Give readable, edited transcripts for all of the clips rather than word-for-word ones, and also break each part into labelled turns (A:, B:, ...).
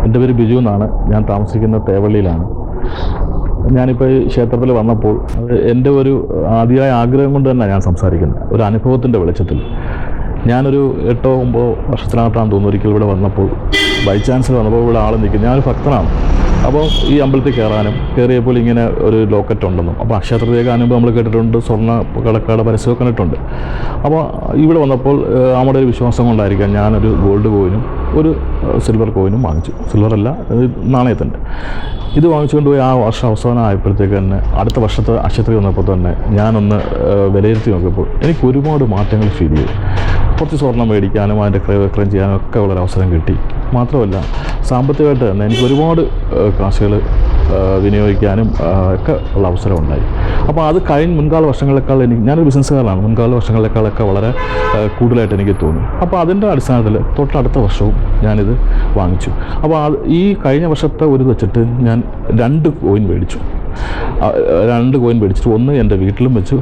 A: എൻ്റെ പേര് ബിജു എന്നാണ്. ഞാൻ താമസിക്കുന്ന തേവള്ളിയിലാണ്. ഞാനിപ്പോൾ ഈ ക്ഷേത്രത്തിൽ വന്നപ്പോൾ അത് എൻ്റെ ഒരു ആദ്യമായ ആഗ്രഹം കൊണ്ട് തന്നെ ഞാൻ സംസാരിക്കുന്നത്, ഒരു അനുഭവത്തിൻ്റെ വെളിച്ചത്തിൽ. ഞാനൊരു 8-9 വർഷത്തിനകത്താണെന്ന് തോന്നുന്നു ഒരിക്കൽ ഇവിടെ വന്നപ്പോൾ, ബൈ ചാൻസിൽ വന്നപ്പോൾ ഇവിടെ ആൾ നിൽക്കും. ഞാനൊരു ഭക്തനാണ്. അപ്പോൾ ഈ അമ്പലത്തിൽ കയറിയപ്പോൾ ഇങ്ങനെ ഒരു ലോക്കറ്റ് ഉണ്ടെന്നും, അപ്പോൾ ക്ഷേത്രത്തിലേക്ക് അനുഭവം നമ്മൾ കേട്ടിട്ടുണ്ട്, സ്വർണ്ണ കടക്കാട് പരസ്യമൊക്കെ കണ്ടിട്ടുണ്ട്. അപ്പോൾ ഇവിടെ വന്നപ്പോൾ നമ്മുടെ ഒരു വിശ്വാസം കൊണ്ടായിരിക്കാം ഞാനൊരു ഗോൾഡ് കോയിനും ഒരു സിൽവർ കോയിനും വാങ്ങിച്ചു. സിൽവറല്ല, നാണയത്തിൻ്റെ. ഇത് വാങ്ങിച്ചുകൊണ്ട് പോയി ആ വർഷം അവസാനം ആയപ്പോഴത്തേക്ക് തന്നെ അടുത്ത വർഷത്തെ അക്ഷയത്തിൽ വന്നപ്പോൾ തന്നെ ഞാനൊന്ന് വിലയിരുത്തി നോക്കിയപ്പോൾ എനിക്ക് ഒരുപാട് മാറ്റങ്ങൾ ഫീൽ ചെയ്തു. കുറച്ച് സ്വർണ്ണം മേടിക്കാനും അതിൻ്റെ ക്രയം ചെയ്യാനും ഒക്കെ ഉള്ളൊരു അവസരം കിട്ടി. മാത്രമല്ല സാമ്പത്തികമായിട്ട് തന്നെ എനിക്ക് ഒരുപാട് കാശുകൾ വിനിയോഗിക്കാനും ഒക്കെ ഉള്ള അവസരം ഉണ്ടായി. അപ്പോൾ അത് മുൻകാല വർഷങ്ങളെക്കാൾ ഞാനൊരു ബിസിനസ്സുകാരനാണ്, മുൻകാല വർഷങ്ങളെക്കാളൊക്കെ വളരെ കൂടുതലായിട്ട് എനിക്ക് തോന്നി. അപ്പോൾ അതിൻ്റെ അടിസ്ഥാനത്തിൽ തൊട്ടടുത്ത വർഷവും ഞാനിത് വാങ്ങിച്ചു. അപ്പോൾ ഈ കഴിഞ്ഞ വർഷത്തെ ഒരു വെച്ചിട്ട് ഞാൻ 2 കോയിൻ മേടിച്ചു. 2 കോയിൻ മേടിച്ചിട്ട് ഒന്ന് എൻ്റെ വീട്ടിലും വെച്ചു,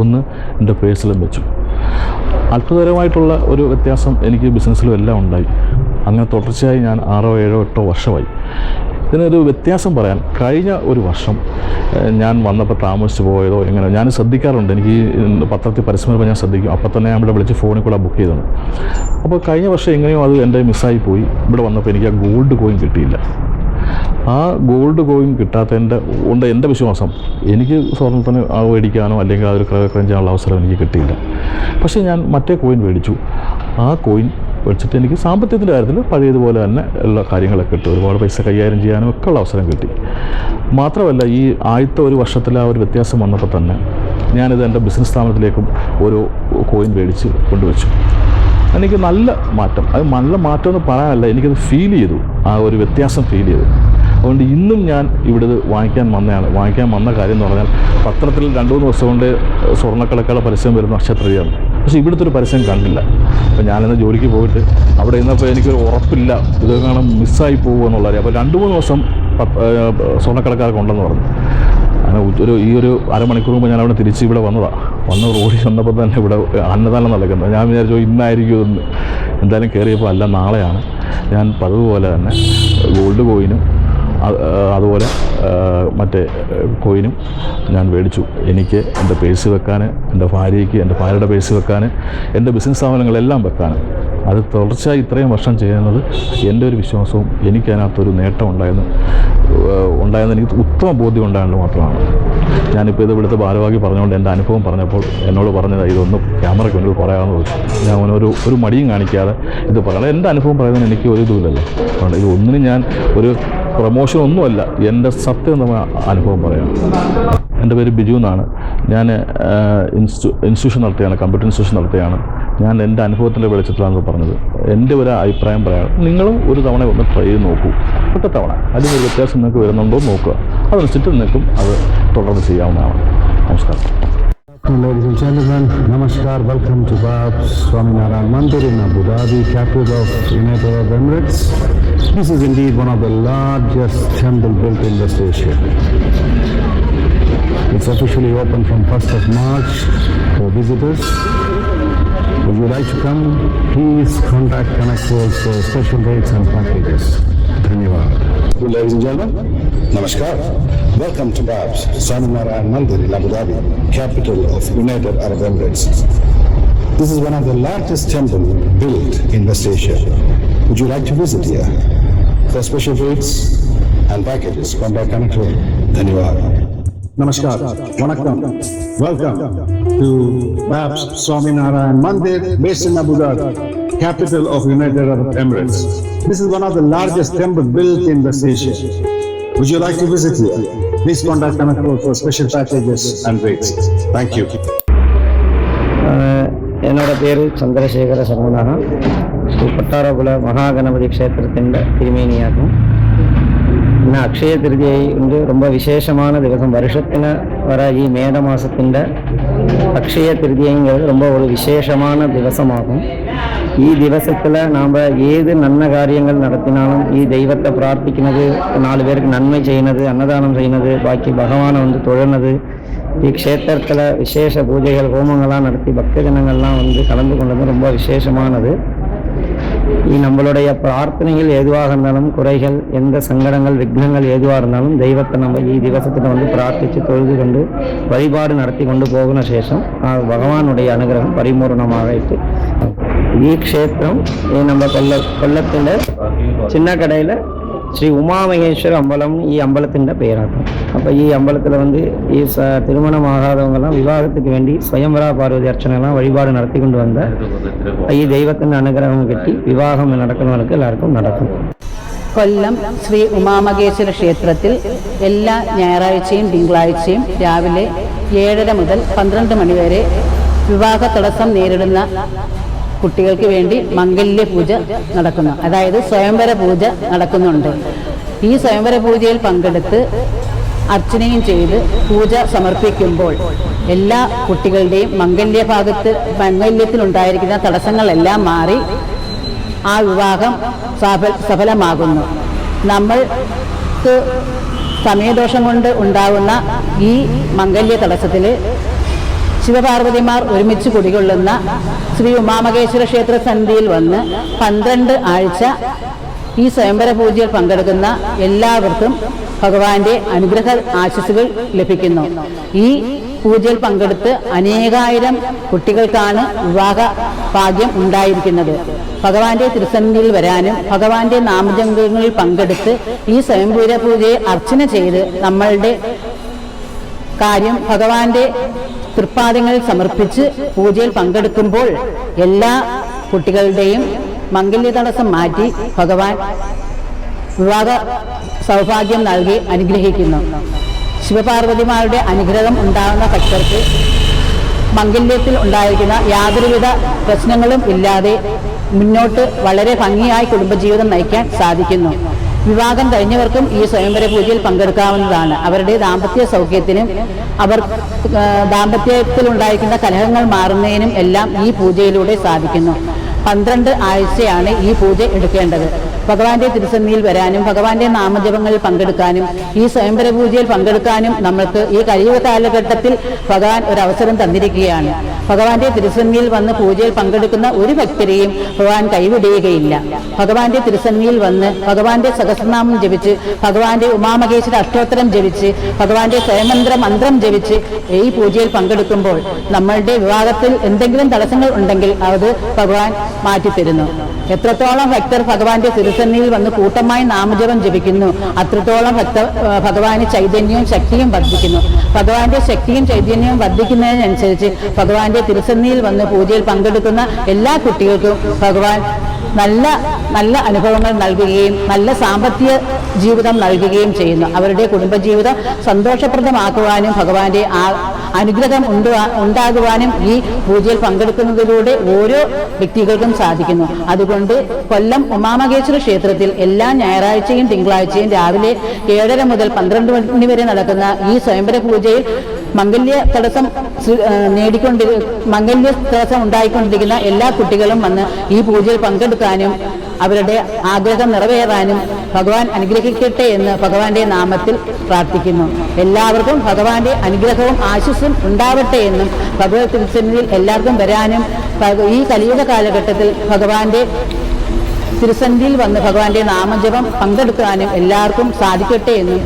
A: ഒന്ന് എൻ്റെ പേഴ്സിലും വെച്ചു. അത്ഭുതകരമായിട്ടുള്ള ഒരു വ്യത്യാസം എനിക്ക് ബിസിനസ്സിലും എല്ലാം ഉണ്ടായി. അങ്ങനെ തുടർച്ചയായി ഞാൻ 6, 7, 8 വർഷമായി. ഇതിനൊരു വ്യത്യാസം പറയാൻ, കഴിഞ്ഞ ഒരു വർഷം ഞാൻ വന്നപ്പോൾ താമസിച്ച് പോയതോ എങ്ങനെ ഞാൻ ശ്രദ്ധിക്കാറുണ്ട്. എനിക്ക് പത്രത്തിൽ പരസ്യം വരുമ്പോൾ ഞാൻ ശ്രദ്ധിക്കും. അപ്പോൾ തന്നെ ഞാൻ ഇവിടെ വിളിച്ച് ഫോണിൽ കൂടെ ബുക്ക് ചെയ്തത്. അപ്പോൾ കഴിഞ്ഞ വർഷം എങ്ങനെയോ അത് എൻ്റെ മിസ്സായി പോയി. ഇവിടെ വന്നപ്പോൾ എനിക്ക് ആ ഗോൾഡ് കോയിൻ കിട്ടിയില്ല. ആ ഗോൾഡ് കോയിൻ കിട്ടാത്തതിൻ്റെ കൊണ്ട് എൻ്റെ വിശ്വാസം എനിക്ക് സ്വർണ്ണത്തിന് മേടിക്കാനോ അല്ലെങ്കിൽ അതൊരു ക്രയം ചെയ്യാനുള്ള അവസരം എനിക്ക് കിട്ടിയില്ല. പക്ഷേ ഞാൻ മറ്റേ കോയിൻ മേടിച്ചു. ആ കോയിൻ വെച്ചിട്ട് എനിക്ക് സാമ്പത്തികത്തിൻ്റെ കാര്യത്തിൽ പഴയതുപോലെ തന്നെ എല്ലാ കാര്യങ്ങളൊക്കെ കിട്ടി. ഒരുപാട് പൈസ കൈകാര്യം ചെയ്യാനും ഒക്കെ ഉള്ള അവസരം കിട്ടി. മാത്രമല്ല ഈ ആദ്യത്തെ ഒരു വർഷത്തിൽ ആ ഒരു വ്യത്യാസം വന്നപ്പോൾ തന്നെ ഞാനിത് എൻ്റെ ബിസിനസ് സ്ഥാപനത്തിലേക്കും ഒരു കോയിൻ മേടിച്ച് കൊണ്ടുവച്ചു. എനിക്ക് നല്ല മാറ്റം, അത് നല്ല മാറ്റം എന്ന് പറയാനല്ല, എനിക്കത് ഫീൽ ചെയ്തു, ആ ഒരു വ്യത്യാസം ഫീൽ ചെയ്തു. അതുകൊണ്ട് ഇന്നും ഞാൻ ഇവിടെ വാങ്ങിക്കാൻ വന്ന കാര്യം എന്ന് പറഞ്ഞാൽ, പത്രത്തിൽ 2-3 ദിവസം കൊണ്ട് സ്വർണ്ണക്കടക്കാരുടെ പരസ്യം വരുന്ന നക്ഷത്രയാണ്. പക്ഷേ ഇവിടുത്തെ ഒരു പരസ്യം കണ്ടില്ല. അപ്പോൾ ഞാനിന്ന് ജോലിക്ക് പോയിട്ട് അവിടെ ഇന്നപ്പോൾ എനിക്കൊരു ഉറപ്പില്ല, ഇത് കാണാൻ മിസ്സായി പോകുമെന്നുള്ളത്. അപ്പോൾ 2-3 ദിവസം സ്വർണ്ണക്കടക്കാർക്ക് ഉണ്ടെന്ന് പറഞ്ഞു. അങ്ങനെ ഈ ഒരു അരമണിക്കൂർ മുമ്പ് ഞാൻ അവിടെ തിരിച്ച് ഇവിടെ വന്ന് റോഡിൽ വന്നപ്പോൾ തന്നെ ഇവിടെ അന്നദാനം നടക്കുന്നത്. ഞാൻ വിചാരിച്ചു ഇന്നായിരിക്കും. എന്തായാലും കയറിയപ്പോൾ അല്ല, നാളെയാണ്. ഞാൻ പതിവുപോലെ തന്നെ ഗോൾഡ് കോയിനും അതുപോലെ മറ്റേ കോയിനും ഞാൻ മേടിച്ചു. എനിക്ക് എൻ്റെ പേഴ്സ് വെക്കാൻ, എൻ്റെ ഭാര്യയ്ക്ക് എൻ്റെ ഭാര്യയുടെ പേഴ്സ് വെക്കാൻ, എൻ്റെ ബിസിനസ് സ്ഥാപനങ്ങളെല്ലാം വെക്കാൻ. അത് തുടർച്ചയായി ഇത്രയും വർഷം ചെയ്യുന്നത് എൻ്റെ ഒരു വിശ്വാസവും എനിക്കതിനകത്തൊരു നേട്ടം ഉണ്ടായെന്ന് എനിക്ക് ഉത്തമ ബോധ്യം ഉണ്ടായത് മാത്രമാണ്. ഞാനിപ്പോൾ ഇത് ഇവിടുത്തെ ഭാരവാഹി പറഞ്ഞുകൊണ്ട് എൻ്റെ അനുഭവം പറഞ്ഞപ്പോൾ എന്നോട് പറഞ്ഞത് ഇതൊന്നും ക്യാമറയ്ക്ക് മുന്നിൽ പറയാമെന്ന് ചോദിച്ചു. ഞാൻ ഒരു മടിയും കാണിക്കാതെ ഇത് പറയണം. എൻ്റെ അനുഭവം പറയുന്നതിന് എനിക്ക് ഒരു ഇതുമില്ലല്ലോ. അതുകൊണ്ട് ഇത് ഒന്നിനും ഞാൻ ഒരു പ്രൊമോഷൻ ഒന്നുമല്ല, എൻ്റെ സത്യസന്ധമായ അനുഭവം പറയാം. എൻ്റെ പേര് ബിജു എന്നാണ്. ഞാൻ ഇൻസ്റ്റിറ്റ്യൂഷൻ നടത്തുകയാണ്, കമ്പ്യൂട്ടർ ഇൻസ്റ്റിറ്റ്യൂഷൻ നടത്തുകയാണ്. ഞാൻ എൻ്റെ അനുഭവത്തിൻ്റെ വെളിച്ചത്തിലാണ് പറഞ്ഞത്. എൻ്റെ ഒരു അഭിപ്രായം പറയാം. നിങ്ങളും ഒരു തവണ ഒന്ന് ട്രൈ ചെയ്ത് നോക്കൂ. ഒറ്റ തവണ അതിനൊരു വ്യത്യാസം നിങ്ങൾക്ക് വരുന്നുണ്ടോ നോക്കുക. അതനുസരിച്ചിട്ട് നിങ്ങൾക്കും അത് തുടർന്ന് ചെയ്യാവുന്നതാണ്. നമസ്കാരം.
B: Ladies and gentlemen, Namaskar. Welcome to Babs Swaminarayan Mandir in Abu Dhabi, capital of United Arab Emirates. This is indeed one of the largest temple built in West Asia. It's officially open from 1st of March for visitors. Would you like to come? Please contact Connect World for special rates and packages. Dhanyawad.
C: Ladies and gentlemen, Namaskar. Welcome to Babs Swaminarayan Mandir in Abu Dhabi, capital of United Arab Emirates. This is one of the largest temples built in West Asia. Would you like to visit here? For special rates and packages, contact Connect World. Dhanyawad.
B: Namaskar. Vanakkam. Welcome to Babs Swaminarayan Mandir based in Abu Dhabi, capital of United Arab Emirates. This is one of the largest temples built in West Asia. Would you like to visit here? Please contact Connect World for special packages and rates. Thank you.
D: என்னோட பேர் சந்திரசேகர சர்வநாதன். ஸ்ரீ கொட்டாரகுல மகாகணபதி க்ஷேத்திரத்திൻ്റെ തിരുമേനിയാകും. ഇന്ന് അക്ഷയ തൃതീയ ഉണ്ട്. ரொம்ப വിശേഷமான ദിവസം. வருஷത്തിന് வர ഈ മേടമാസത്തിൻ്റെ അക്ഷയ തൃതീയங்கிறது ரொம்ப ஒரு விசேஷமான ദിവസமாகும். ഈ ദിവസത്തിൽ நாம் ഏത് നന്മ കാര്യങ്ങൾ നടത്തിനാലും ഈ ദൈവത്തെ പ്രാർത്ഥിക്കുന്നത്, 4 പേർക്ക് നന്മ ചെയ്യുന്നത്, അന്നദാനം ചെയ്യുന്നത്, ബാക്കി ഭഗവാനെ തൊഴുന്നത്, ഈ ക്ഷേത്രத்தில் விசேஷ பூஜைகள் ஹோமங்கள்லாம் நடத்தி பக்தஜனங்கள்லாம் கலந்து கொண்டது ரொம்ப விசேஷமானது. நம்மளுடைய பிரார்த்தனைகள் எதுவாக இருந்தாலும், குறைகள், எந்த சங்கடங்கள், விக்னங்கள் எதுவாக இருந்தாலும் தெய்வத்தை நம்ம திவசத்தில் பிரார்த்தித்து தொழுது கொண்டு வழிபாடு நடத்தி கொண்டு போகின சேஷம் ഭഗവാനുடைய അനുഗ്രഹം പരിപൂർണമായിട്ട് ഈ ക്ഷേത്രം நம்ம കൊല്ലത്തിൻ്റെ ചിന്നക്കടയിൽ ശ്രീ ഉമാമഹേശ്വര അമ്പലം ഈ അമ്പലത്തിൻ്റെ പേരാക്കും. അപ്പോൾ ഈ അമ്പലത്തിൽ ഈ திருமணமாகாதவங்கெல்லாம் விவாகத்துக்கு வேண்டி ஸ்வயംவரா பார்வதி அர்ச்சனைலாம் வழிபாடு நடத்தி கொண்டு வந்த ഈ ദൈവത്തിൻ്റെ അനുഗ്രഹം കിട്ടി വിവാഹം നടക്കുന്നവർക്ക് എല്ലാവർക്കും നടക്കും.
E: കൊല്ലം ശ്രീ ഉമാമഹേശ്വര ക്ഷേത്രത്തിൽ എല്ലാ ഞായറാഴ്ചയും തിങ്കളാഴ്ചയും രാവിലെ 7:30 മുതൽ 12 മണി വരെ വിവാഹ തടസ്സം നേരിടുന്ന കുട്ടികൾക്ക് വേണ്ടി മംഗല്യ പൂജ നടക്കുന്നു. അതായത് സ്വയംവര പൂജ നടക്കുന്നുണ്ട്. ഈ സ്വയംവര പൂജയിൽ പങ്കെടുത്ത് അർച്ചനയും ചെയ്ത് പൂജ സമർപ്പിക്കുമ്പോൾ എല്ലാ കുട്ടികളുടെയും മംഗല്യത്തിലുണ്ടായിരിക്കുന്ന തടസ്സങ്ങളെല്ലാം മാറി ആ വിവാഹം സഫലമാകുന്നു. നമ്മൾക്ക് സമയദോഷം കൊണ്ട് ഉണ്ടാകുന്ന ഈ മംഗല്യ തടസ്സത്തിൽ ശിവപാർവതിമാർ ഒരുമിച്ച് കുടികൊള്ളുന്ന ശ്രീ ഉമാമഹേശ്വര ക്ഷേത്ര സന്നിധിയിൽ വന്ന് 12 ആഴ്ച ഈ സ്വയംവര പൂജയിൽ പങ്കെടുക്കുന്ന എല്ലാവർക്കും ഭഗവാന്റെ അനുഗ്രഹ ആശീസ്സുകൾ ലഭിക്കുന്നു. ഈ പൂജയിൽ പങ്കെടുത്ത് അനേകായിരം കുട്ടികൾക്കാണ് വിവാഹ ഭാഗ്യം ഉണ്ടായിരിക്കുന്നത്. ഭഗവാന്റെ തിരുസന്നിധിയിൽ വരാനും ഭഗവാന്റെ നാമജപങ്ങളിൽ പങ്കെടുത്ത് ഈ സ്വയംവര പൂജയെ അർച്ചന ചെയ്ത് നമ്മളുടെ കാര്യം ഭഗവാന്റെ തൃപ്പാദങ്ങളിൽ സമർപ്പിച്ച് പൂജയിൽ പങ്കെടുക്കുമ്പോൾ എല്ലാ കുട്ടികളുടെയും മംഗല്യ തടസ്സം മാറ്റി ഭഗവാൻ വിവാഹ സൗഭാഗ്യം നൽകി അനുഗ്രഹിക്കുന്നു. ശിവപാർവതിമാരുടെ അനുഗ്രഹം ഉണ്ടാകുന്ന ഭക്തർക്ക് മംഗല്യത്തിൽ ഉണ്ടായിരിക്കുന്ന യാതൊരുവിധ പ്രശ്നങ്ങളും ഇല്ലാതെ മുന്നോട്ട് വളരെ ഭംഗിയായി കുടുംബജീവിതം നയിക്കാൻ സാധിക്കുന്നു. വിവാഹം കഴിഞ്ഞവർക്കും ഈ സ്വയംവര പൂജയിൽ പങ്കെടുക്കാവുന്നതാണ്. അവരുടെ ദാമ്പത്യ സൗഖ്യത്തിനും അവർ ദാമ്പത്യത്തിലുണ്ടായിരിക്കുന്ന കലഹങ്ങൾ മാറുന്നതിനും എല്ലാം ഈ പൂജയിലൂടെ സാധിക്കുന്നു. 12 ആഴ്ചയാണ് ഈ പൂജ എടുക്കേണ്ടത്. ഭഗവാന്റെ തിരുസന്നിധിയിൽ വരാനും ഭഗവാന്റെ നാമജപങ്ങളിൽ പങ്കെടുക്കാനും ഈ സ്വയംവര പൂജയിൽ പങ്കെടുക്കാനും നമ്മൾക്ക് ഈ കലിയുഗ കാലഘട്ടത്തിൽ ഭഗവാൻ ഒരവസരം തന്നിരിക്കുകയാണ്. ഭഗവാന്റെ തിരുസന്നിധിയിൽ വന്ന് പൂജയിൽ പങ്കെടുക്കുന്ന ഒരു ഭക്തരെയും ഭഗവാൻ കൈവിടുകയില്ല. ഭഗവാന്റെ തിരുസന്നിധിയിൽ വന്ന് ഭഗവാന്റെ സഹസ്രനാമം ജപിച്ച് ഭഗവാന്റെ ഉമാമഹേശ്വര അഷ്ടോത്തരം ജപിച്ച് ഭഗവാന്റെ സ്വയമന്ത്ര മന്ത്രം ജപിച്ച് ഈ പൂജയിൽ പങ്കെടുക്കുമ്പോൾ നമ്മളുടെ വിവാഹത്തിൽ എന്തെങ്കിലും തടസ്സങ്ങൾ ഉണ്ടെങ്കിൽ അത് ഭഗവാൻ മാറ്റിത്തരുന്നു. എത്രത്തോളം ഭക്തർ ഭഗവാന്റെ തിരുസന്നിധിയിൽ വന്ന് കൂട്ടമായി നാമജപം ജപിക്കുന്നു അത്രത്തോളം ഭഗവാന് ചൈതന്യവും ശക്തിയും വർദ്ധിക്കുന്നു. ഭഗവാന്റെ ശക്തിയും ചൈതന്യവും വർദ്ധിക്കുന്നതിനനുസരിച്ച് ഭഗവാന്റെ തിരുസന്നിധിയിൽ വന്ന് പൂജയിൽ പങ്കെടുക്കുന്ന എല്ലാ കുട്ടികൾക്കും ഭഗവാൻ നല്ല നല്ല അനുഭവങ്ങൾ നൽകുകയും നല്ല സാമ്പത്തിക ജീവിതം നൽകുകയും ചെയ്യുന്നു. അവരുടെ കുടുംബജീവിതം സന്തോഷപ്രദമാക്കുവാനും ഭഗവാന്റെ അനുഗ്രഹം ഉണ്ടാകുവാനും ഈ പൂജയിൽ പങ്കെടുക്കുന്നതിലൂടെ ഓരോ വ്യക്തികൾക്കും സാധിക്കുന്നു. അതുകൊണ്ട് കൊല്ലം ഉമാമഹേശ്വര ക്ഷേത്രത്തിൽ എല്ലാ ഞായറാഴ്ചയും തിങ്കളാഴ്ചയും രാവിലെ 7:30 മുതൽ 12 മണി വരെ നടക്കുന്ന ഈ സ്വയംവര പൂജയിൽ മംഗല്യ തടസ്സം ഉണ്ടായിക്കൊണ്ടിരിക്കുന്ന എല്ലാ കുട്ടികളും വന്ന് ഈ പൂജയിൽ പങ്കെടുക്കാനും അവരുടെ ആഗ്രഹം നിറവേറാനും ഭഗവാൻ അനുഗ്രഹിക്കട്ടെ എന്ന് ഭഗവാന്റെ നാമത്തിൽ പ്രാർത്ഥിക്കുന്നു. എല്ലാവർക്കും ഭഗവാന്റെ അനുഗ്രഹവും ആശിസ്സും ഉണ്ടാവട്ടെ എന്നും ഭഗവത് തിരുസന്നിധിയിൽ എല്ലാവർക്കും വരാനും ഈ കലിയുഗ കാലഘട്ടത്തിൽ ഭഗവാന്റെ തിരുസന്നിധിയിൽ വന്ന് ഭഗവാന്റെ നാമജപം പങ്കെടുക്കാനും എല്ലാവർക്കും സാധിക്കട്ടെ എന്നും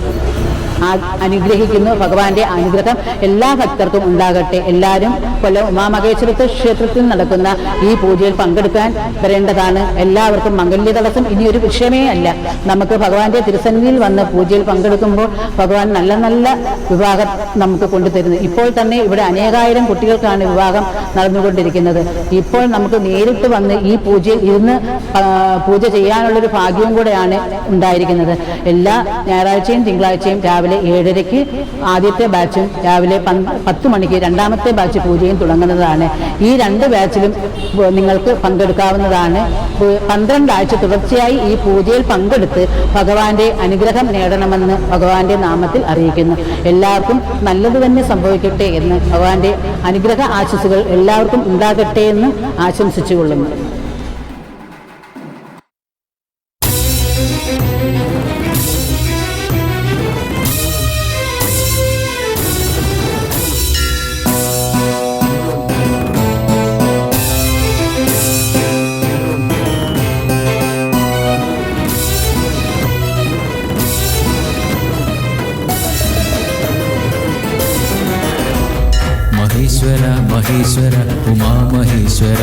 E: അനുഗ്രഹിക്കുന്നു. ഭഗവാന്റെ അനുഗ്രഹം എല്ലാ ഭക്തർക്കും ഉണ്ടാകട്ടെ. എല്ലാവരും കൊല്ലം ഉമാമഹേശ്വര ക്ഷേത്രത്തിൽ നടക്കുന്ന ഈ പൂജയിൽ പങ്കെടുക്കാൻ വരേണ്ടതാണ്. എല്ലാവർക്കും മംഗല്യ തടസ്സം ഇനിയൊരു വിഷയമേ അല്ല. നമുക്ക് ഭഗവാന്റെ തിരുസന്നിധിയിൽ വന്ന് പൂജയിൽ പങ്കെടുക്കുമ്പോൾ ഭഗവാൻ നല്ല നല്ല വിവാഹം നമുക്ക് കൊണ്ടുതരുന്നു. ഇപ്പോൾ തന്നെ ഇവിടെ അനേകായിരം കുട്ടികൾക്കാണ് വിവാഹം നടന്നുകൊണ്ടിരിക്കുന്നത്. ഇപ്പോൾ നമുക്ക് നേരിട്ട് വന്ന് ഈ പൂജയിൽ ഇരുന്ന് പൂജ ചെയ്യാനുള്ളൊരു ഭാഗ്യവും കൂടെയാണ് ഉണ്ടായിരിക്കുന്നത്. എല്ലാ ഞായറാഴ്ചയും തിങ്കളാഴ്ചയും രാവിലെ 7:30 ആദ്യത്തെ ബാച്ചും രാവിലെ 10 മണിക്ക് രണ്ടാമത്തെ ബാച്ച് പൂജയും തുടങ്ങുന്നതാണ്. ഈ 2 ബാച്ചിലും നിങ്ങൾക്ക് പങ്കെടുക്കാവുന്നതാണ്. 12 ആഴ്ച തുടർച്ചയായി ഈ പൂജയിൽ പങ്കെടുത്ത് ഭഗവാന്റെ അനുഗ്രഹം നേടണമെന്ന് ഭഗവാന്റെ നാമത്തിൽ അറിയിക്കുന്നു. എല്ലാവർക്കും നല്ലത് തന്നെ സംഭവിക്കട്ടെ എന്ന് ഭഗവാന്റെ അനുഗ്രഹ ആശീസ്സുകൾ എല്ലാവർക്കും ഉണ്ടാകട്ടെ എന്ന് ആശംസിച്ചുകൊള്ളുന്നു.
F: മഹേശ്വര മഹേശ്വര ഉമാ മഹേശ്വര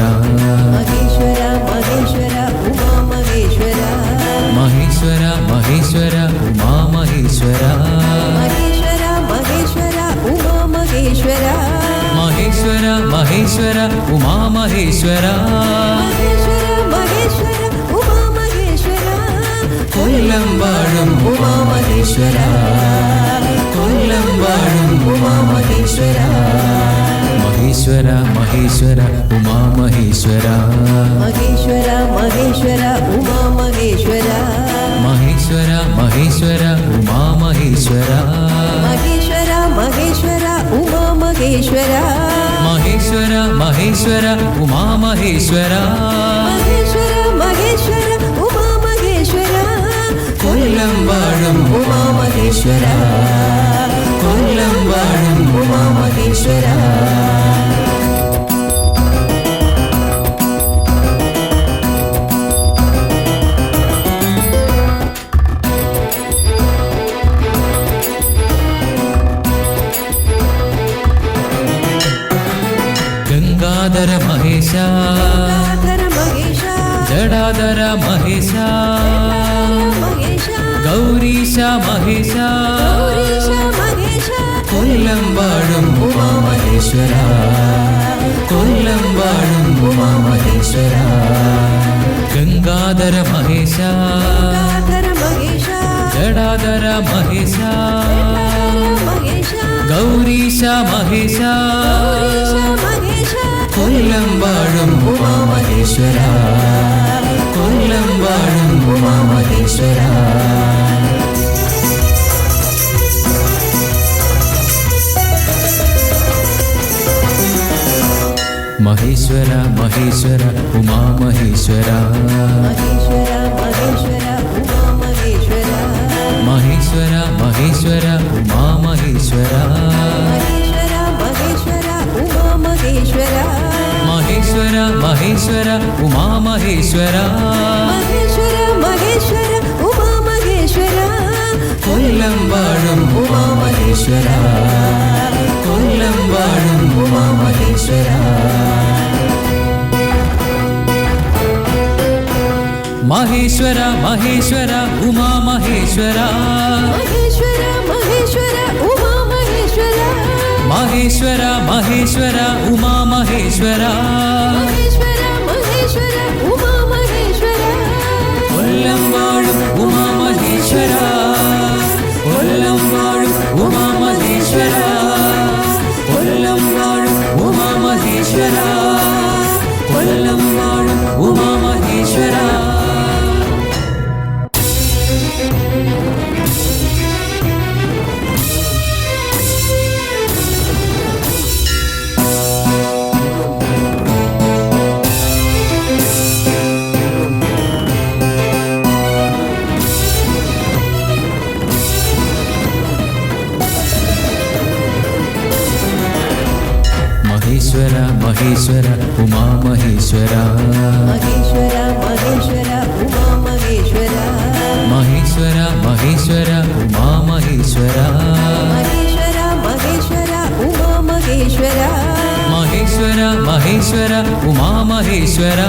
G: മഹേശ്വര മഹേശ്വര ഉമാ മഹേശ്വര
F: മഹേശ്വര മഹേശ്വര ഉമാ മഹേശ്വര
G: മഹേശ്വര മഹേശ്വര ഉമാ മഹേശ്വര
F: മഹേശ്വര മഹേശ്വര ഉമാ മഹേശ്വര
G: മഹേശ്വര മഹേശ്വര ഉമാ മഹേശ്വര
F: കൊല്ലം വാഴും ഉമാ മഹേശ്വര കൊല്ലം വാഴും ഉമാ മഹേശ്വര മഹേശ്വര മഹേശ്വര ഉമാ മഹേശ്വര
G: മഹേശ്വര മഹേശ്വര ഉമാ മഹേശ്വര
F: മഹേശ്വര മഹേശ്വര ഉമാ മഹേശ്വര
G: മഹേശ്വര മഹേശ്വര ഉമാ മഹേശ്വര
F: മഹേശ്വര മഹേശ്വര ഉമാ മഹേശ്വര
G: മഹേശ്വര മഹേശ്വര ഉമാ മഹേശ്വര
F: കൊല്ലം വാഴും ഉമാ മഹേശ്വര കൊല്ലം വാഴും ഉമാ മഹേശ്വര ഗംഗാധര മഹേശ
G: ഗംഗാധര മഹേശ
F: ജടാധര മഹേശ
G: മഹേശ
F: ഗൗരീശ മഹേശ
G: ഗൗരീശ മഹേശ
F: കൊല്ലം വാഴും ഉമാ മഹേശ്വര കൊല്ലം വാഴും ഉമാ മഹേശ്വര ഗംഗാധര മഹേശ
G: ഗംഗാധര മഹേശ
F: ജടാധര മഹേശ
G: മഹേശ
F: ഗൗരീശ മഹേശ
G: ഗൗരീശ മഹേശ
F: കൊല്ലം വാഴും ഉമാ മഹേശ്വര കൊല്ലം വാഴും ഉമാ മഹേശ്വര മഹേശ്വര മഹേശ്വര ഉമാ മഹേശ്വര
G: മഹേശ്വര മഹേശ്വര ഉമാ മഹേശ്വര
F: മഹേശ്വര മഹേശ്വര ഉമാ മഹേശ്വര
G: മഹേശ്വര മഹേശ്വര ഉമാ മഹേശ്വര
F: മഹേശ്വര മഹേശ്വര ഉമാ മഹേശ്വര
G: മഹേശ്വര മഹേശ്വര ഉമാ മഹേശ്വര
F: കൊല്ലം വാഴും ഉമാ മഹേശ്വര കൊല്ലം വാഴും ഉമാ മഹേശ്വര മഹേശ്വര മഹേശ്വര ഉമാ മഹേശ്വര
G: മഹേശ്വര മഹേശ്വര ഉമാ മഹേശ്വര
F: മഹേശ്വര മഹേശ്വര ഉമാ മഹേശ്വര
G: മഹേശ്വര മഹേശ്വര ഉമാ മഹേശ്വര
F: കൊല്ലം വാഴും ഉമാ മഹേശ്വര കൊല്ലം വാഴും ഉമാ മഹേശ്വര കൊല്ലം വാഴും ഉമാ മഹേശ്വര കൊല്ലം വാഴും ഉമാ മഹേശ്വര മഹേശ്വര മഹേശ്വര ഉമാ മഹേശ്വര
G: മഹേശ്വര മഹേശ്വര ഉമാ മഹേശ്വര
F: മഹേശ്വര മഹേശ്വര ഉമാ മഹേശ്വര
G: മഹേശ്വര മഹേശ്വര ഉമാ മഹേശ്വര
F: മഹേശ്വര മഹേശ്വര ഉമാ മഹേശ്വര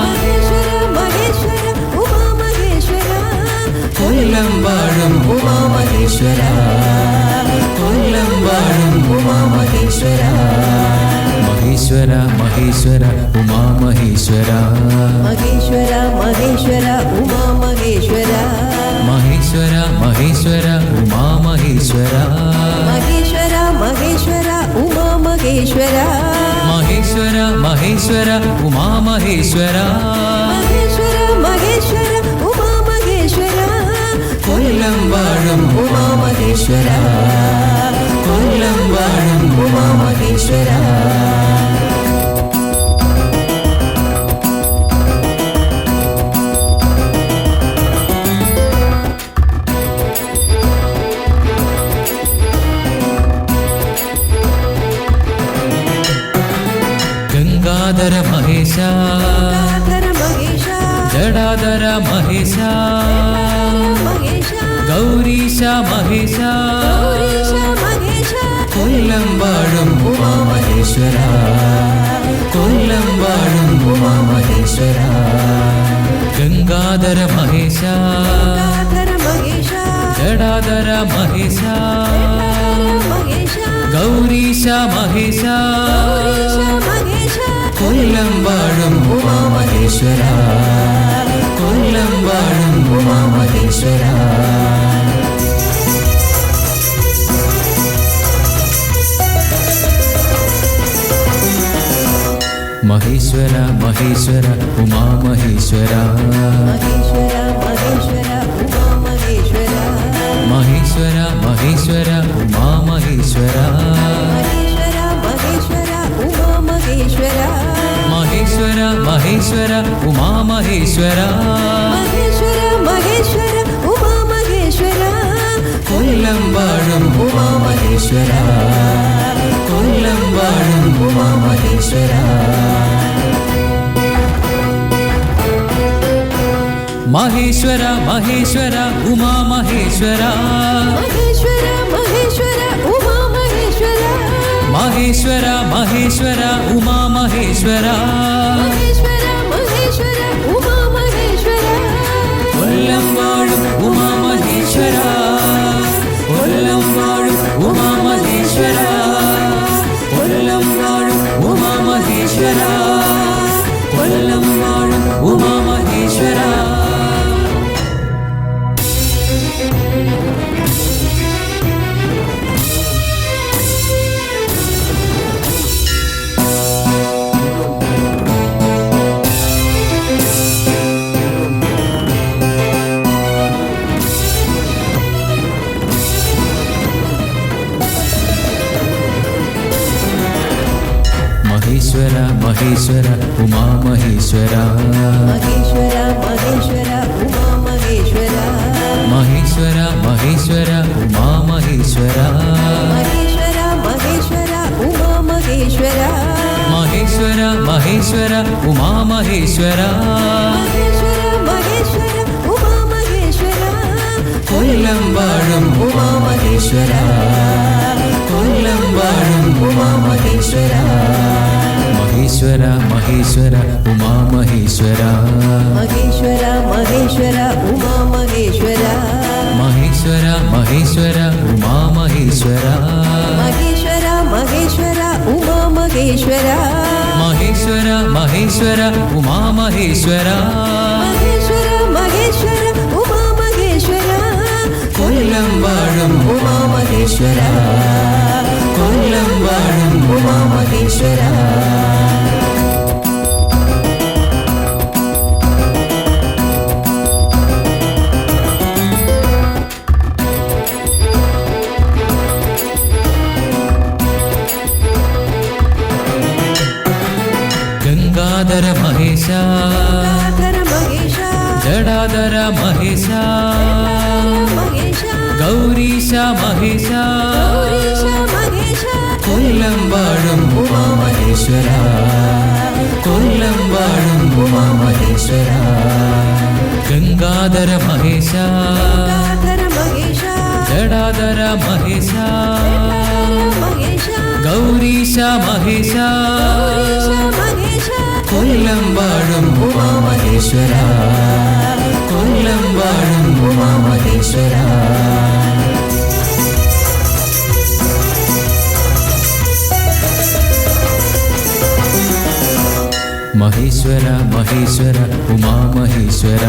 G: മഹേശ്വര മഹേശ്വര ഉമാ മഹേശ്വര
F: കൊല്ലം വാഴും ഉമാ മഹേശ്വര കൊല്ലം വാഴും ഉമാ മഹേശ്വര മഹേശ്വര മഹേശ്വര ഉമാ മഹേശ്വര
G: മഹേശ്വര മഹേശ്വര ഉമാ മഹേശ്വര
F: മഹേശ്വര മഹേശ്വര ഉമാ മഹേശ്വര
G: മഹേശ്വര മഹേശ്വര ഉമാ മഹേശ്വര
F: മഹേശ്വര മഹേശ്വര ഉമാ മഹേശ്വര
G: മഹേശ്വര മഹേശ്വര ഉമാ മഹേശ്വര
F: കൊല്ലം വാഴും ഉമാ മഹേശ്വര കൊല്ലം വാഴും ഉമാ മഹേശ്വര ഗംഗാധര മഹേശ
G: ഗംഗാധര മഹേശ
F: ജടാധര മഹേശ
G: മഹേശ
F: ഗൗരീശ മഹേശ
G: ഗൗരീശ മഹേശ
F: കൊല്ലം വാഴും ഉമാ മഹേശ്വര മഹേശ്വര കൊല്ലം വാഴും ഉമാമഹേശ്വര ഗംഗാധര മഹേശ
G: ഗംഗാധര മഹേശ
F: ജടാധര മഹേശ
G: മഹേശ
F: ഗൗരീശ മഹേശ
G: ഗൗരീശ മഹേശ
F: കൊല്ലം വാഴും ഉമാമഹേശ്വര കൊല്ലം വാഴും ഉമാമഹേശ്വര മഹേശ്വര മഹേശ്വര ഉമാമഹേശ്വര
G: മഹേശ്വര മഹേശ്വര ഉമാമഹേശ്വര
F: മഹേശ്വര മഹേശ്വര ഉമാമഹേശ്വര
G: മഹേശ്വര മഹേശ്വര ഉമാമഹേശ്വര
F: മഹേശ്വര മഹേശ്വര ഉമാമഹേശ്വര
G: മഹേശ്വര മഹേശ്വര ഉമാമഹേശ്വര
F: കൊല്ലം വാഴും ഉമാമഹേശ്വര കൊല്ലം വാഴും ഉമാമഹേശ്വര മഹേശ്വര മഹേശ്വര ഉമാമഹേശ്വര
G: മഹേശ്വര മഹേശ്വര ഉമാമഹേശ്വര
F: മഹേശ്വര മഹേശ്വര ഉമാമഹേശ്വര
G: മഹേശ്വര മഹേശ്വര ഉമാമഹേശ്വര
F: കൊല്ലം വാഴും ഉമാമഹേശ്വര കൊല്ലം വാഴും ഉമാമഹേശ്വര കൊല്ലം വാഴും ഉമാമഹേശ്വര കൊല്ലം വാഴും ഉമാമഹേശ്വര മഹേശ്വര മഹേശ്വര ഉമാമഹേശ്വര
G: മഹേശ്വര മഹേശ്വര ഉമാമഹേശ്വര
F: മഹേശ്വര മഹേശ്വര ഉമാമഹേശ്വര
G: മഹേശ്വര മഹേശ്വര ഉമാമഹേശ്വര
F: മഹേശ്വര മഹേശ്വര ഉമാമഹേശ്വര
G: മഹേശ്വര മഹേശ്വര ഉമാമഹേശ്വര
F: കൊല്ലം വാഴും ഉമാമഹേശ്വര കൊല്ലം വാഴും ഉമാമഹേശ്വര മഹേശ്വര മഹേശ്വര ഉമാമഹേശ്വര
G: മഹേശ്വര മഹേശ്വര ഉമാമഹേശ്വര
F: മഹേശ്വര മഹേശ്വര ഉമാമഹേശ്വര
G: മഹേശ്വര മഹേശ്വര ഉമാമഹേശ്വര
F: മഹേശ്വര മഹേശ്വര ഉമാമഹേശ്വര
G: മഹേശ്വര മഹേശ്വര ഉമാമഹേശ്വര
F: കൊല്ലം വാഴും ഉമാമഹേശ്വര കൊല്ലം വാഴും ഉമാമഹേശ്വര ഗംഗാധര മഹേശ
G: ഗംഗാധര മഹേശ
F: ജടാധര മഹേശ
G: മഹേശ
F: ഗൗരീശ മഹേശ
G: ഗൗരീശ മഹേശ
F: കൊല്ലം വാഴും ഉമാമഹേശ്വര കൊല്ലം വാഴും ഉമാമഹേശ്വര ഗംഗാധര മഹേശ
G: ഗംഗാധര മഹേശ
F: ജടാധര മഹേശ
G: മഹേശ
F: ഗൗരീശ മഹേശ
G: ഗൗരീശ മഹേശ
F: കൊല്ലം വാഴും ഉമാമഹേശ്വര കൊല്ലം വാഴും ഉമാമഹേശ്വര മഹേശ്വര മഹേശ്വര ഉമാമഹേശ്വര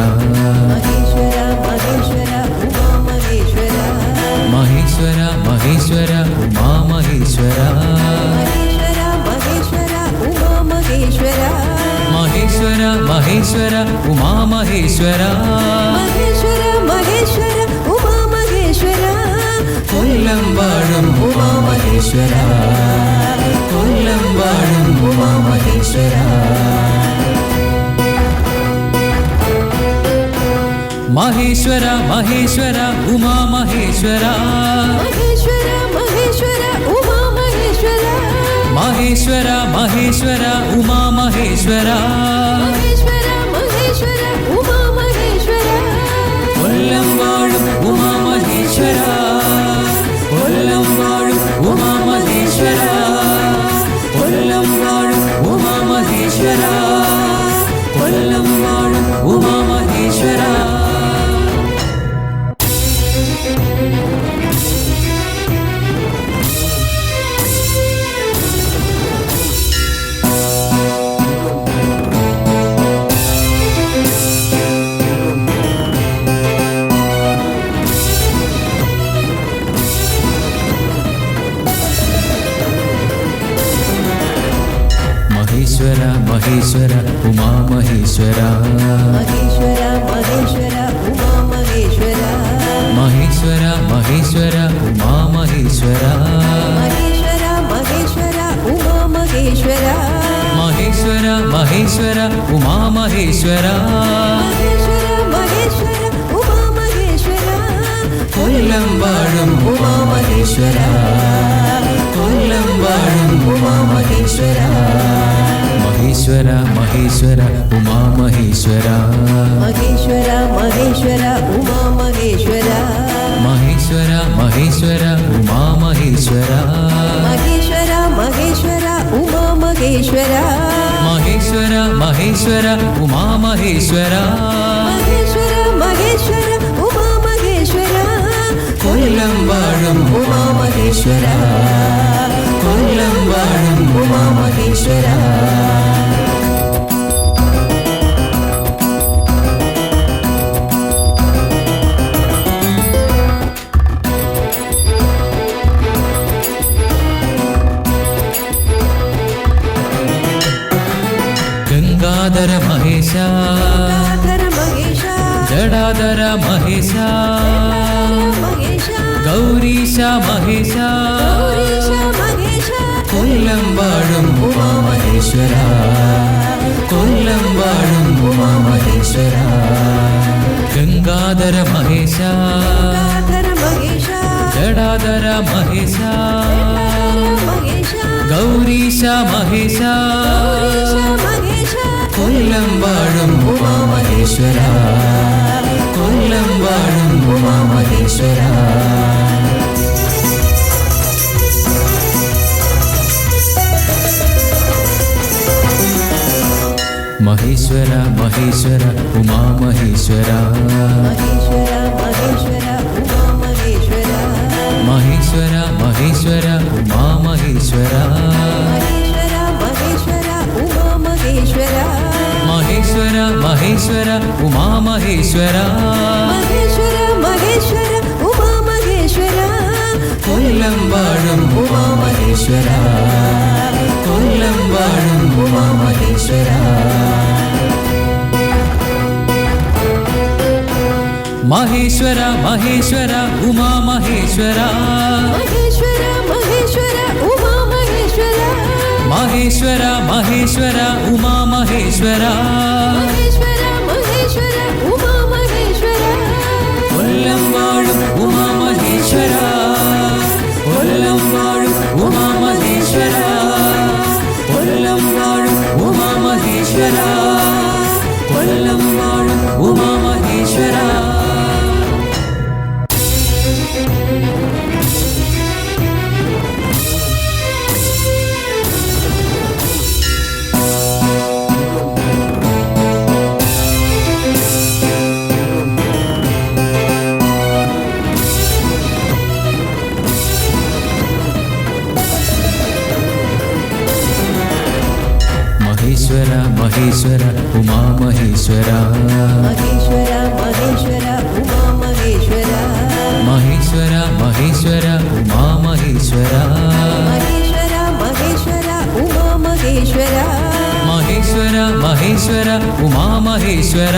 G: മഹേശ്വര മഹേശ്വര ഉമാമഹേശ്വര
F: മഹേശ്വര മഹേശ്വര ഉമാമഹേശ്വര
G: മഹേശ്വര മഹേശ്വര ഉമാമഹേശ്വര
F: മഹേശ്വര മഹേശ്വര ഉമാമഹേശ്വര
G: മഹേശ്വര മഹേശ്വര ഉമാമഹേശ്വര
F: കൊല്ലം വാഴും ഉമാമഹേശ്വര കൊല്ലം വാഴും ഉമാമഹേശ്വര മഹേശ്വര മഹേശ്വര ഉമാമഹേശ്വര
G: മഹേശ്വര മഹേശ്വര ഉമാമഹേശ്വര
F: മഹേശ്വര മഹേശ്വര ഉമാമഹേശ്വര
G: മഹേശ്വര മഹേശ്വര ഉമാമഹേശ്വര
F: കൊല്ലം വാഴും ഉമാമഹേശ്വര കൊല്ലം വാഴും ഉമാമഹേശ്വര മഹേശ്വര ഉമാമഹേശ്വര
G: മഹേശ്വര മഹേശ്വര ഉമാമഹേശ്വര
F: മഹേശ്വര മഹേശ്വര ഉമാമഹേശ്വര
G: മഹേശ്വര മഹേശ്വര ഉമാമഹേശ്വര
F: മഹേശ്വര മഹേശ്വര ഉമാമഹേശ്വര
G: മഹേശ്വര മഹേശ്വര ഉമാമഹേശ്വര
F: കൊല്ലം വാഴും ഉമാമഹേശ്വര കൊല്ലം വാഴും ഉമാമഹേശ്വര മഹേശ്വര മഹേശ്വര ഉമാമഹേശ്വര
G: മഹേശ്വര മഹേശ്വര ഉമാമഹേശ്വര
F: മഹേശ്വര മഹേശ്വര ഉമാമഹേശ്വര
G: മഹേശ്വര മഹേശ്വര ഉമാമഹേശ്വര
F: മഹേശ്വര മഹേശ്വര ഉമാമഹേശ്വര
G: മഹേശ്വര മഹേശ്വര ഉമാമഹേശ്വര
F: കൊല്ലം വാഴും ഉമാമഹേശ്വര കൊല്ലം വാഴും ഉമാമഹേശ്വര ഗംഗാധര മഹേശ
G: ഗംഗാധര മഹേശ
F: ജടാധര മഹേശ
G: മഹേശ
F: ഗൗരീശ മഹേശ
G: ഗൗരീശ മഹേശ
F: കൊല്ലം വാഴും ഉമാമഹേശ്വര കൊല്ലം വാഴും ഉമാമഹേശ്വര ഗംഗാധര മഹേശ
G: ഗംഗാധര മഹേശ
F: ജടാധര മഹേശ
G: മഹേശ
F: ഗൗരീശ മഹേശ
G: ഗൗരീശ മഹേശ
F: കൊല്ലം വാഴും ഉമാമഹേശ്വര കൊല്ലം വാഴും ഉമാമഹേശ്വര മഹേശ്വര മഹേശ്വര ഉമാമഹേശ്വര
G: മഹേശ്വര മഹേശ്വര ഉമാമഹേശ്വര
F: മഹേശ്വര മഹേശ്വര ഉമാമഹേശ്വര
G: മഹേശ്വര മഹേശ്വര ഉമാമഹേശ്വര
F: മഹേശ്വര മഹേശ്വര ഉമാമഹേശ്വര
G: മഹേശ്വര മഹേശ്വര ഉമാമഹേശ്വര
F: കൊല്ലം വാഴും ഉമാമഹേശ്വര കൊല്ലം വാഴും ഉമാമഹേശ്വര മഹേശ്വര മഹേശ്വര ഉമാമഹേശ്വര
G: മഹേശ്വര മഹേശ്വര ഉമാമഹേശ്വര
F: മഹേശ്വര മഹേശ്വര ഉമാമഹേശ്വര
G: മഹേശ്വര മഹേശ്വര ഉമാമഹേശ്വര
F: കൊല്ലം വാഴും ഉമാമഹേശ്വര കൊല്ലം വാഴും ഉമാമഹേശ്വര കൊല്ലം വാഴും ഉമാമഹേശ്വര കൊല്ലം വാഴും ഉമാമഹേശ്വര മഹേശ്വര മഹേശ്വര ഉമാമഹേശ്വര
G: മഹേശ്വര മഹേശ്വര ഉമാമഹേശ്വര
F: മഹേശ്വര മഹേശ്വര ഉമാമഹേശ്വര
G: മഹേശ്വര മഹേശ്വര ഉമാമഹേശ്വര
F: മഹേശ്വര മഹേശ്വര ഉമാമഹേശ്വര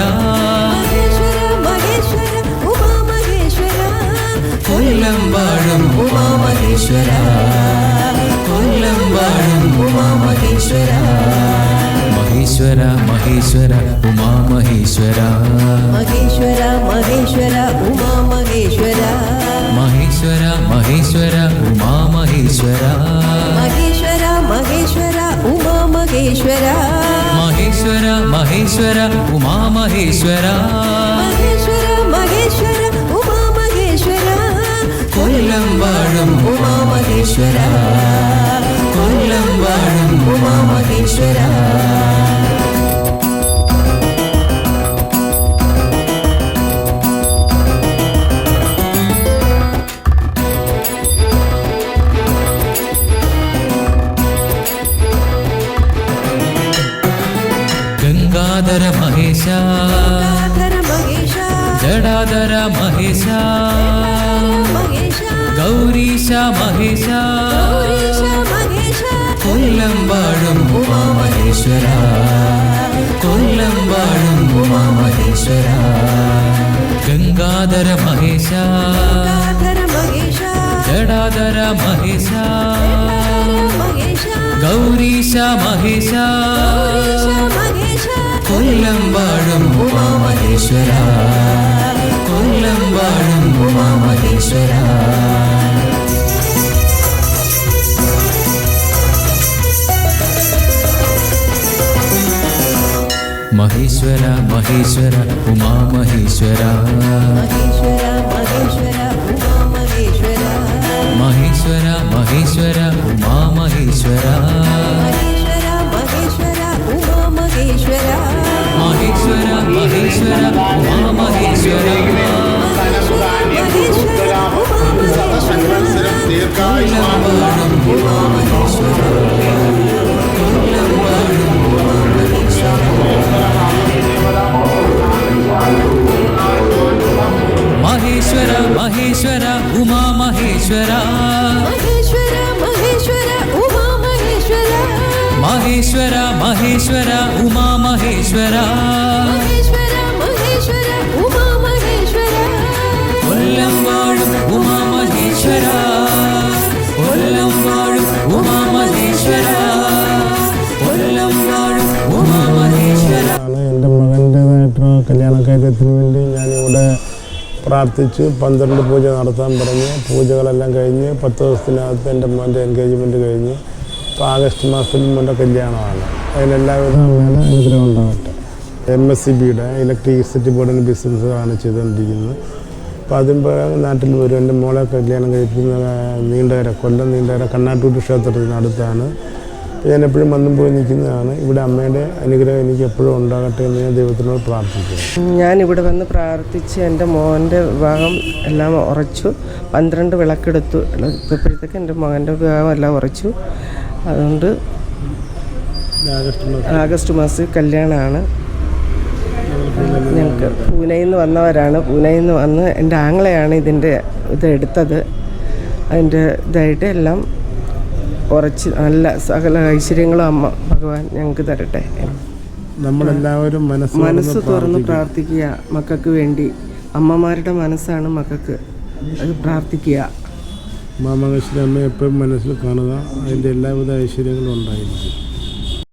G: മഹേശ്വര മഹേശ്വര ഉമാമഹേശ്വര
F: കൊല്ലം വാഴും ഉമാമഹേശ്വര കൊല്ലം വാഴും ഉമാമഹേശ്വര മഹേശ്വര മഹേശ്വര ഉമാമഹേശ്വര
G: മഹേശ്വര മഹേശ്വര ഉമാമഹേശ്വര
F: മഹേശ്വര മഹേശ്വര ഉമാമഹേശ്വര
G: മഹേശ്വര മഹേശ്വര ഉമാമഹേശ്വര
F: മഹേശ്വര മഹേശ്വര ഉമാമഹേശ്വര
G: മഹേശ്വര മഹേശ്വര ഉമാമഹേശ്വര
F: കൊല്ലം വാഴും ഉമാമഹേശ്വര കൊല്ലം വാഴും ഉമാമഹേശ്വര ഗംഗാധര മഹേശ
G: ഗംഗാധര മഹേശ
F: ജടാധര മഹേശ
G: മഹേശ
F: ഗൗരീശ മഹേശ
G: ഗൗരീശ മഹേശ
F: കൊല്ലം വാഴും ഉമാമഹേശ്വര കൊല്ലം വാഴും ഉമാമഹേശ്വര ഗംഗാധര മഹേശ
G: ഗംഗാധര മഹേശ
F: ജടാധര മഹേശ
G: മഹേശ
F: ഗൗരീശ മഹേശ
G: ഗൗരീശ മഹേശ
F: കൊല്ലം വാഴും ഉമാമഹേശ്വര കൊല്ലം വാഴും ഉമാമഹേശ്വര മഹേശ്വര മഹേശ്വര ഉമാമഹേശ്വര
G: മഹേശ്വര മഹേശ്വര ഉമാമഹേശ്വര
F: മഹേശ്വര മഹേശ്വര ഉമാമഹേശ്വര
G: മഹേശ്വര മഹേശ്വര ഉമാമഹേശ്വര
F: മഹേശ്വര മഹേശ്വര ഉമാമഹേശ്വര മഹേശ്വര മഹേശ്വര ഉമാമഹേശ്വര
G: മഹേശ്വര മഹേശ്വര ഉമാമഹേശ്വര
F: മഹേശ്വര മഹേശ്വര ഉമാമഹേശ്വര
G: മഹേശ്വര മഹേശ്വര ഉമാമഹേശ്വര
F: കൊല്ലം വാഴും ഉമാമഹേശ്വര കൊല്ലം വാഴും ഉമാമഹേശ്വര കൊല്ലം വാഴും ഉമാമഹേശ്വര.
H: എൻ്റെ മകൻ്റേതായിട്ടുള്ള കല്യാണക്കാര്യത്തിന് വേണ്ടി ഞാനിവിടെ പ്രാർത്ഥിച്ച് 12 പൂജ നടത്താൻ പറഞ്ഞ് പൂജകളെല്ലാം കഴിഞ്ഞ് 10 ദിവസത്തിനകത്ത് എൻ്റെ മോൻ്റെ എൻഗേജ്മെൻറ്റ് കഴിഞ്ഞ് ഇപ്പോൾ ആഗസ്റ്റ് മാസത്തിൽ മോൻ്റെ കല്യാണമാണ്. അതിനെല്ലാവിധ മേലെ അനുഗ്രഹം ഉണ്ടാകട്ടെ. MSCBയുടെ ഇലക്ട്രിസിറ്റി ബോർഡിന് ബിസിനസ്സാണ് ചെയ്തുകൊണ്ടിരിക്കുന്നത്. അപ്പോൾ അതിന് നാട്ടിൽ വരും. എൻ്റെ മോളെ കല്യാണം കഴിപ്പിക്കുന്ന നീണ്ടകര, കൊല്ലം നീണ്ടകര കണ്ണാട്ടൂർ ക്ഷേത്രത്തിനടുത്താണ്. ഞാൻ എപ്പോഴും വന്നും പോയി നിൽക്കുന്നതാണ്. ഇവിടെ അമ്മയുടെ അനുഗ്രഹം എനിക്ക് എപ്പോഴും ഉണ്ടാകട്ടെ എന്ന് ഞാൻ ദൈവത്തിനോട് പ്രാർത്ഥിക്കുന്നു.
I: ഞാനിവിടെ വന്ന് പ്രാർത്ഥിച്ച് എൻ്റെ മോൻ്റെ വിവാഹം എല്ലാം ഉറച്ചു. 12 വിളക്കെടുത്തു. ഇപ്പോഴത്തേക്ക് എൻ്റെ മകൻ്റെ വിവാഹം എല്ലാം ഉറച്ചു. അതുകൊണ്ട് ആഗസ്റ്റ് മാസത്തിൽ കല്യാണമാണ്. ഞങ്ങൾക്ക് പൂനെയിൽ നിന്ന് വന്നവരാണ്. പൂനെയിൽ നിന്ന് വന്ന് എൻ്റെ ആങ്ങളെയാണ് ഇതെടുത്തത്. അതിൻ്റെ ഇതായിട്ട് എല്ലാം ഉറച്ച് നല്ല സകല ഐശ്വര്യങ്ങളും അമ്മ ഭഗവാൻ ഞങ്ങൾക്ക് തരട്ടെ.
H: നമ്മളെല്ലാവരും
I: മനസ്സ് തുറന്ന് പ്രാർത്ഥിക്കുക മക്കൾക്ക് വേണ്ടി. അമ്മമാരുടെ മനസ്സാണ് മക്കൾക്ക്. അത് പ്രാർത്ഥിക്കുക.
H: ഉമാമഹേശ്വരി അമ്മയെ എപ്പോഴും മനസ്സിൽ കാണുക. അതിൻ്റെ എല്ലാവിധ ഐശ്വര്യങ്ങളും ഉണ്ടായിരിക്കും.